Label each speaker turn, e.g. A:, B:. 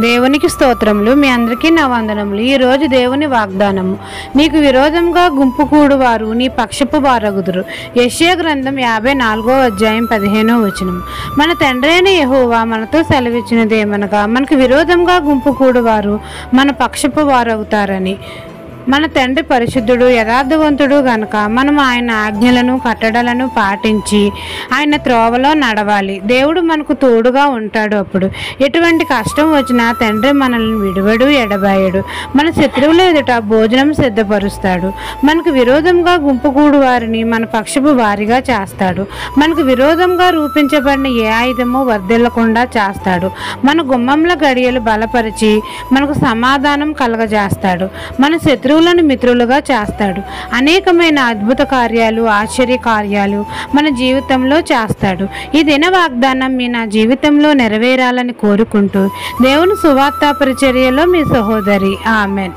A: దేవునికి స్తోత్రములు. మీ అందరికీ నా వందనములు. ఈరోజు దేవుని వాగ్దానము. నీకు విరోధంగా గుంపు కూడువారు నీ పక్షపు వారగుదురు. యెషయా గ్రంథం 54:15. మన తండ్రి అయిన యెహోవా మనతో సెలవిచ్చినదేమనగా, మనకు విరోధంగా గుంపు కూడువారు మన పక్షపు వారవుతారని. మన తండ్రి పరిశుద్ధుడు, యథార్థవంతుడు గనుక మనం ఆయన ఆజ్ఞలను కట్టడలను పాటించి ఆయన త్రోవలో నడవాలి. దేవుడు మనకు తోడుగా ఉంటాడు. అప్పుడు ఎటువంటి కష్టం వచ్చినా తండ్రి మనల్ని విడువడు, ఎడబాయడు. మన శత్రువుల ఎదుట భోజనం సిద్ధపరుస్తాడు. మనకు విరోధంగా గుంపుకూడు వారిని మన పక్షపు వారిగా చేస్తాడు. మనకు విరోధంగా రూపించబడిన ఏ ఆయుధము వర్ధిల్లకుండా చేస్తాడు. మన గుమ్మంల గడియలు బలపరిచి మనకు సమాధానం కలగజేస్తాడు. మన శత్రువులను మిత్రులుగా చేస్తాడు. అనేకమైన అద్భుత కార్యాలు, ఆశ్చర్య కార్యాలు మన జీవితంలో చేస్తాడు. ఈ దిన వాగ్దానం నా జీవితంలో నెరవేరాలని కోరుకుంటూ దేవుని సువార్త పరిచర్యలో మీ సహోదరి. ఆమెన్.